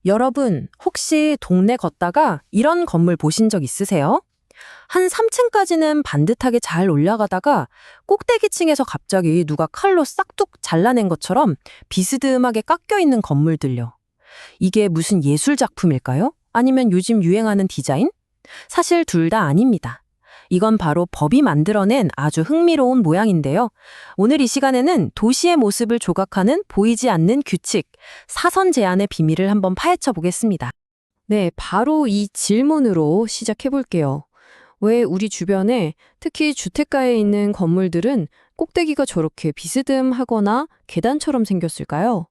여러분, 혹시 동네 걷다가 이런 건물 보신 적 있으세요? 한 3층까지는 반듯하게 잘 올라가다가 꼭대기층에서 갑자기 누가 칼로 싹둑 잘라낸 것처럼 비스듬하게 깎여 있는 건물들요. 이게 무슨 예술 작품일까요? 아니면 요즘 유행하는 디자인? 사실 둘 다 아닙니다. 이건 바로 법이 만들어낸 아주 흥미로운 모양인데요. 오늘 이 시간에는 도시의 모습을 조각하는 보이지 않는 규칙, 사선 제한의 비밀을 한번 파헤쳐 보겠습니다. 네, 바로 이 질문으로 시작해 볼게요. 왜 우리 주변에 특히 주택가에 있는 건물들은 꼭대기가 저렇게 비스듬하거나 계단처럼 생겼을까요?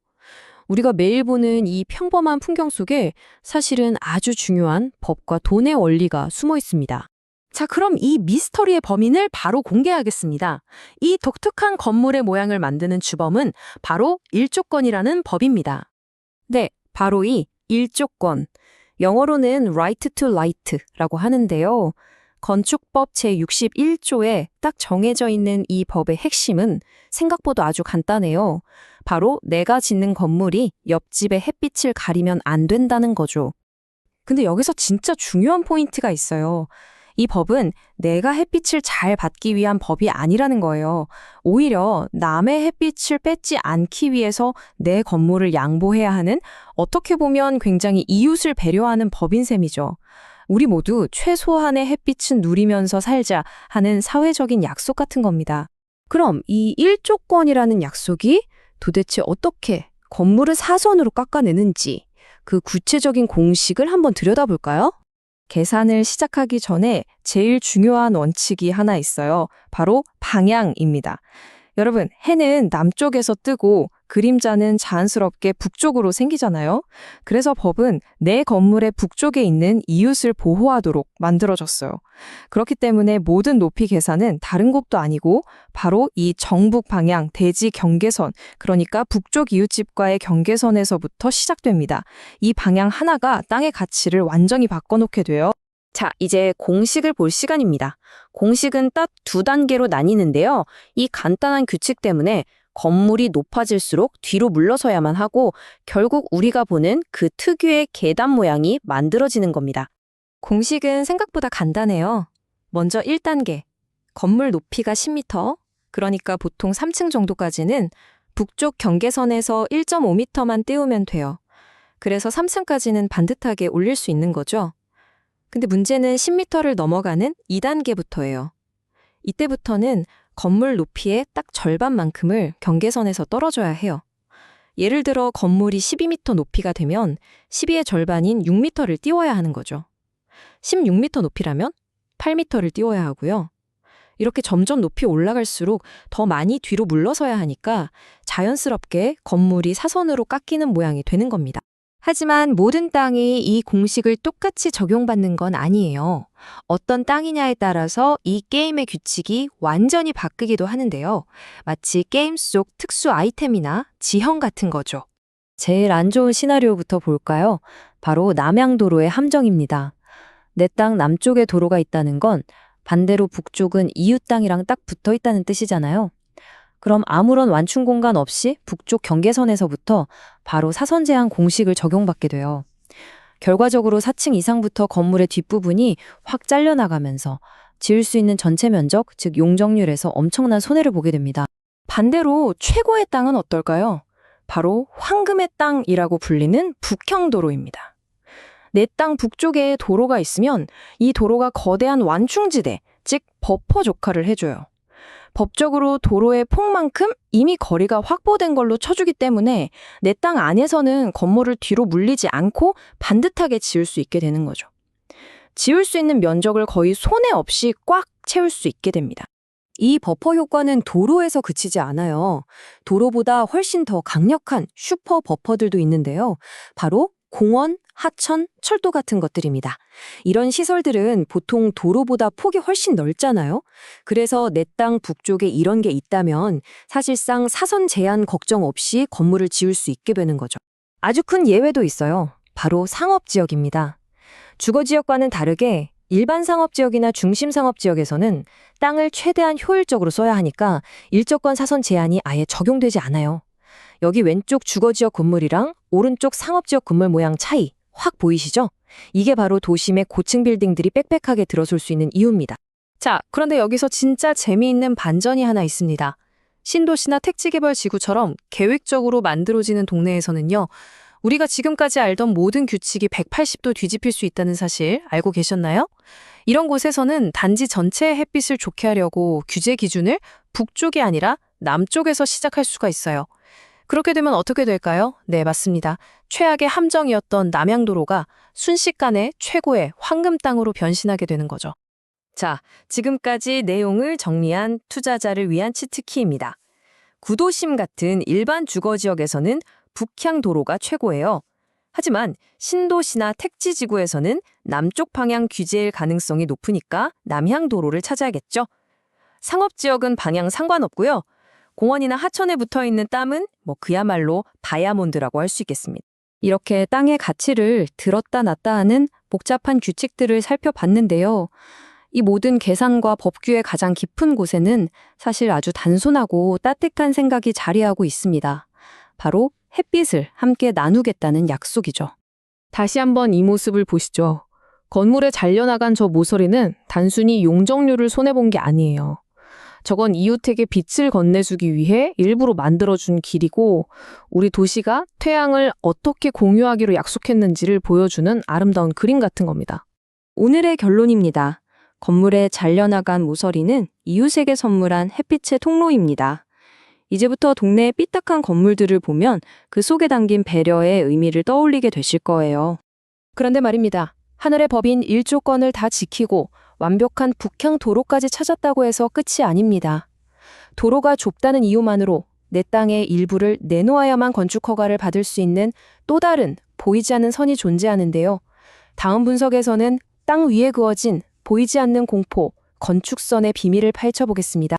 우리가 매일 보는 이 평범한 풍경 속에 사실은 아주 중요한 법과 돈의 원리가 숨어 있습니다. 자, 그럼 이 미스터리의 범인을 바로 공개하겠습니다. 이 독특한 건물의 모양을 만드는 주범은 바로 일조권이라는 법입니다. 네, 바로 이 일조권. 영어로는 right to light라고 하는데요. 건축법 제61조에 딱 정해져 있는 이 법의 핵심은 생각보다 아주 간단해요. 바로 내가 짓는 건물이 옆집의 햇빛을 가리면 안 된다는 거죠. 근데 여기서 진짜 중요한 포인트가 있어요. 이 법은 내가 햇빛을 잘 받기 위한 법이 아니라는 거예요. 오히려 남의 햇빛을 뺏지 않기 위해서 내 건물을 양보해야 하는, 어떻게 보면 굉장히 이웃을 배려하는 법인 셈이죠. 우리 모두 최소한의 햇빛은 누리면서 살자 하는 사회적인 약속 같은 겁니다. 그럼 이 일조권이라는 약속이 도대체 어떻게 건물을 사선으로 깎아내는지 그 구체적인 공식을 한번 들여다볼까요? 계산을 시작하기 전에 제일 중요한 원칙이 하나 있어요. 바로 방향입니다. 여러분, 해는 남쪽에서 뜨고 그림자는 자연스럽게 북쪽으로 생기잖아요. 그래서 법은 내 건물의 북쪽에 있는 이웃을 보호하도록 만들어졌어요. 그렇기 때문에 모든 높이 계산은 다른 곳도 아니고 바로 이 정북 방향 대지 경계선, 그러니까 북쪽 이웃집과의 경계선에서부터 시작됩니다. 이 방향 하나가 땅의 가치를 완전히 바꿔놓게 돼요. 자, 이제 공식을 볼 시간입니다. 공식은 딱 두 단계로 나뉘는데요. 이 간단한 규칙 때문에 건물이 높아질수록 뒤로 물러서야만 하고 결국 우리가 보는 그 특유의 계단 모양이 만들어지는 겁니다. 공식은 생각보다 간단해요. 먼저 1단계, 건물 높이가 10m, 그러니까 보통 3층 정도까지는 북쪽 경계선에서 1.5m만 띄우면 돼요. 그래서 3층까지는 반듯하게 올릴 수 있는 거죠. 근데 문제는 10m를 넘어가는 2단계부터예요. 이때부터는 건물 높이의 딱 절반만큼을 경계선에서 떨어져야 해요. 예를 들어 건물이 12m 높이가 되면 12의 절반인 6m를 띄워야 하는 거죠. 16m 높이라면 8m를 띄워야 하고요. 이렇게 점점 높이 올라갈수록 더 많이 뒤로 물러서야 하니까 자연스럽게 건물이 사선으로 깎이는 모양이 되는 겁니다. 하지만 모든 땅이 이 공식을 똑같이 적용받는 건 아니에요. 어떤 땅이냐에 따라서 이 게임의 규칙이 완전히 바뀌기도 하는데요. 마치 게임 속 특수 아이템이나 지형 같은 거죠. 제일 안 좋은 시나리오부터 볼까요? 바로 남양도로의 함정입니다. 내 땅 남쪽에 도로가 있다는 건 반대로 북쪽은 이웃 땅이랑 딱 붙어 있다는 뜻이잖아요. 그럼 아무런 완충 공간 없이 북쪽 경계선에서부터 바로 사선 제한 공식을 적용받게 돼요. 결과적으로 4층 이상부터 건물의 뒷부분이 확 잘려나가면서 지을 수 있는 전체 면적, 즉 용적률에서 엄청난 손해를 보게 됩니다. 반대로 최고의 땅은 어떨까요? 바로 황금의 땅이라고 불리는 북형도로입니다. 내 땅 북쪽에 도로가 있으면 이 도로가 거대한 완충지대, 즉 버퍼 역할을 해줘요. 법적으로 도로의 폭만큼 이미 거리가 확보된 걸로 쳐주기 때문에 내 땅 안에서는 건물을 뒤로 물리지 않고 반듯하게 지을 수 있게 되는 거죠. 지을 수 있는 면적을 거의 손해 없이 꽉 채울 수 있게 됩니다. 이 버퍼 효과는 도로에서 그치지 않아요. 도로보다 훨씬 더 강력한 슈퍼 버퍼들도 있는데요. 바로 공원, 하천, 철도 같은 것들입니다. 이런 시설들은 보통 도로보다 폭이 훨씬 넓잖아요. 그래서 내 땅 북쪽에 이런 게 있다면 사실상 사선 제한 걱정 없이 건물을 지을 수 있게 되는 거죠. 아주 큰 예외도 있어요. 바로 상업지역입니다. 주거지역과는 다르게 일반 상업지역이나 중심 상업지역에서는 땅을 최대한 효율적으로 써야 하니까 일조권 사선 제한이 아예 적용되지 않아요. 여기 왼쪽 주거지역 건물이랑 오른쪽 상업지역 건물 모양 차이 확 보이시죠? 이게 바로 도심의 고층 빌딩들이 빽빽하게 들어설 수 있는 이유입니다. 자, 그런데 여기서 진짜 재미있는 반전이 하나 있습니다. 신도시나 택지개발지구처럼 계획적으로 만들어지는 동네에서는요, 우리가 지금까지 알던 모든 규칙이 180도 뒤집힐 수 있다는 사실 알고 계셨나요? 이런 곳에서는 단지 전체의 햇빛을 좋게 하려고 규제 기준을 북쪽이 아니라 남쪽에서 시작할 수가 있어요. 그렇게 되면 어떻게 될까요? 네, 맞습니다. 최악의 함정이었던 남양도로가 순식간에 최고의 황금 땅으로 변신하게 되는 거죠. 자, 지금까지 내용을 정리한 투자자를 위한 치트키입니다. 구도심 같은 일반 주거지역에서는 북향 도로가 최고예요. 하지만 신도시나 택지지구에서는 남쪽 방향 규제일 가능성이 높으니까 남향 도로를 찾아야겠죠. 상업지역은 방향 상관없고요. 공원이나 하천에 붙어있는 땅은 그야말로 다이아몬드라고 할 수 있겠습니다. 이렇게 땅의 가치를 들었다 놨다 하는 복잡한 규칙들을 살펴봤는데요. 이 모든 계산과 법규의 가장 깊은 곳에는 사실 아주 단순하고 따뜻한 생각이 자리하고 있습니다. 바로 햇빛을 함께 나누겠다는 약속이죠. 다시 한번 이 모습을 보시죠. 건물에 잘려나간 저 모서리는 단순히 용적률을 손해본 게 아니에요. 저건 이웃에게 빛을 건네주기 위해 일부러 만들어준 길이고 우리 도시가 태양을 어떻게 공유하기로 약속했는지를 보여주는 아름다운 그림 같은 겁니다. 오늘의 결론입니다. 건물에 잘려나간 모서리는 이웃에게 선물한 햇빛의 통로입니다. 이제부터 동네의 삐딱한 건물들을 보면 그 속에 담긴 배려의 의미를 떠올리게 되실 거예요. 그런데 말입니다. 하늘의 법인 1조건을 다 지키고 완벽한 북향 도로까지 찾았다고 해서 끝이 아닙니다. 도로가 좁다는 이유만으로 내 땅의 일부를 내놓아야만 건축 허가를 받을 수 있는 또 다른 보이지 않는 선이 존재하는데요. 다음 분석에서는 땅 위에 그어진 보이지 않는 공포, 건축선의 비밀을 파헤쳐보겠습니다.